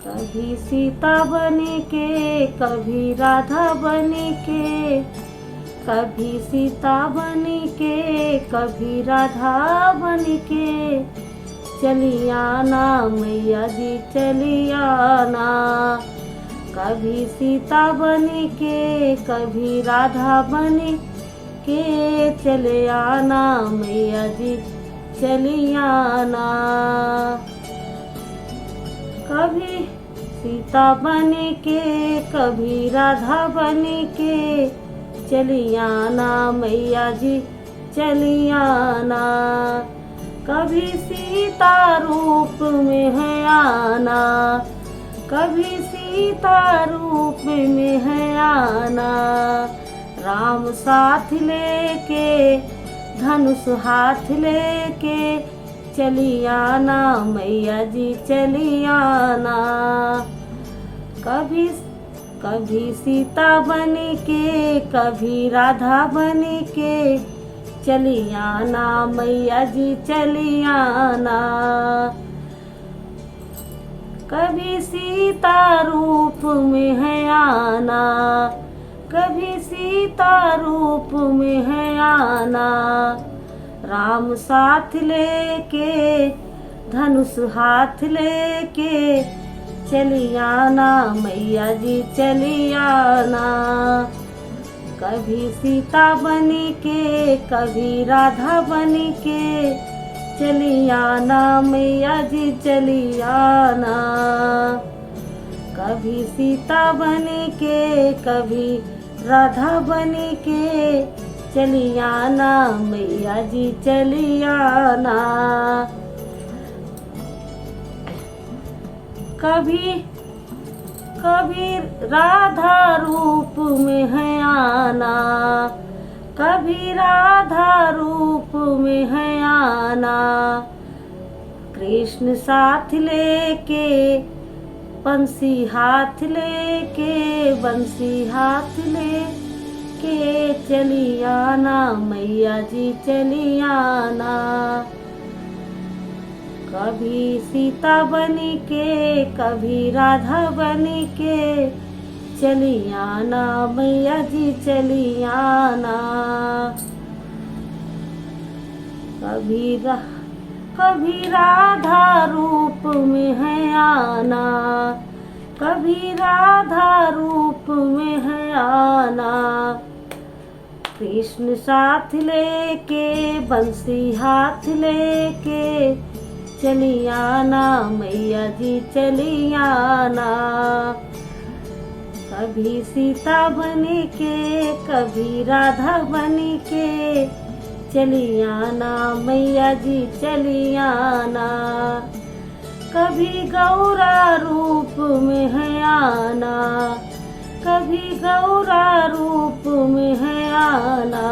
कभी सीता बने के कभी राधा बने के, कभी सीता बने के कभी राधा बने के, चली आना मैया जी चली आना। कभी सीता बने के कभी राधा बने के, चले आना मैया जी चली आना। कभी सीता बने के कभी राधा बने के, चली आना मैया जी चली आना। कभी सीता रूप में है आना, कभी सीता रूप में है आना। राम साथ लेके धनुष हाथ लेके, चली आना मैया जी चली आना। कभी सीता बने के कभी राधा बने के, चली आना मैया जी चली आना। कभी सीता रूप में है आना, कभी सीता रूप में है आना। राम साथ लेके धनुष हाथ लेके, चली आना मैया जी चली आना। कभी सीता बने के कभी राधा बने के, चली आना मैया जी चली आना। कभी सीता बने के कभी राधा बने के, चली आना मैया जी चली आना। कभी राधा रूप में है आना, कभी राधा रूप में है आना। कृष्ण साथ लेके बंसी हाथ लेके, बंसी हाथ लेके, चली आना मैया जी चली आना। कभी सीता बने के कभी राधा बने के, चली आना मैया जी चली आना। कभी राधा रूप में है आना, कभी राधा रूप में है आना। कृष्ण साथ लेके बंसी हाथ लेके, चली आना मैया जी चली आना। कभी सीता बने के कभी राधा बने के, चली आना मैया जी चली आना। कभी गौरा रूप में है आना, कभी गौरा रूप में है आना।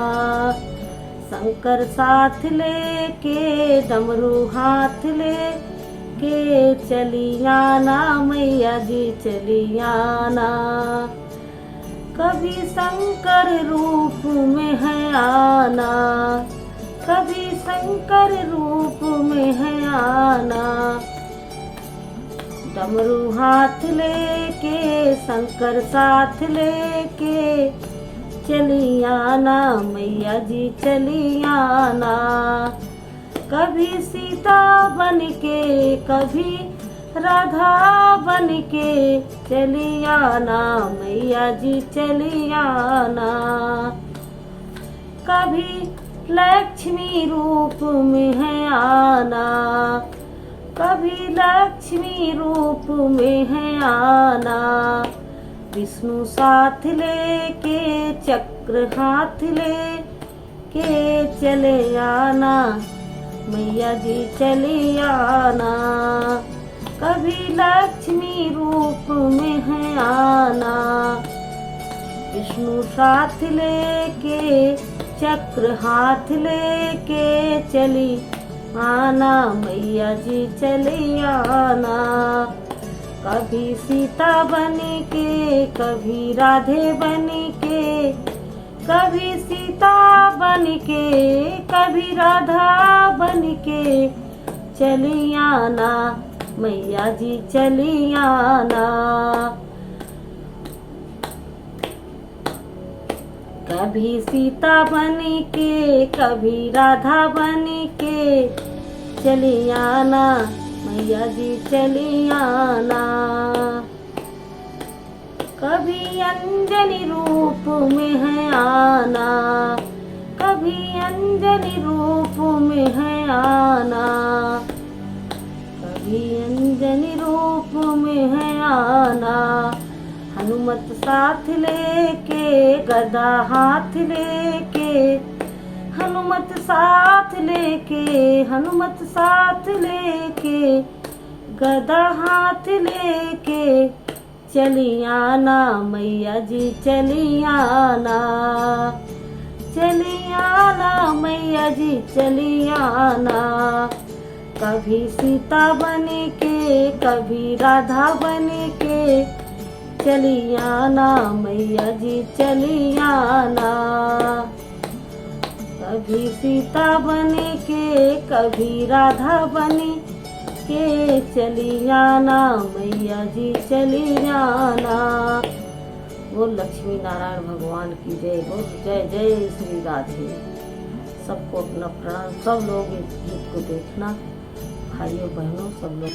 शंकर साथ लेके डमरू हाथ लेके, चली आना मैया जी चली आना। कभी शंकर रूप में है आना, कभी शंकर रूप में है आना। डमरू हाथ लेके शंकर साथ लेके, चली आना मैया जी चली आना। कभी सीता बन के कभी राधा बन के, चली आना मैया जी चली आना। कभी लक्ष्मी रूप में है आना, कभी लक्ष्मी रूप में है आना। विष्णु साथ लेके चक्र हाथ लेके, चले आना मैया जी चली आना। कभी लक्ष्मी रूप में है आना, विष्णु साथ लेके चक्र हाथ लेके, चली आना मैया जी चली आना। कभी सीता बने के कभी राधे बने के, कभी सीता बन के कभी राधा बन के चली आना मैया जी चली आना। कभी सीता बन के कभी राधा बन के चली आना मैया जी चली आना। कभी अंजनी रूप में है आना कभी अंजनी रूप में है आना कभी अंजनी रूप में है आना। हनुमत साथ लेके गदा हाथ लेके हनुमत साथ लेके गदा हाथ लेके चली आना मैया जी चली आना मैया जी चली आना। कभी सीता बने के कभी राधा बने के चली आना मैया जी चली आना। कभी सीता बने के कभी राधा बने के चली आना मैया जी चली आना। बोल लक्ष्मी नारायण भगवान की जय। बोल जय जय श्री राधे। सबको अपना प्रणाम। सब लोग इस गीत को देखना, भाइयों बहनों सब लोग।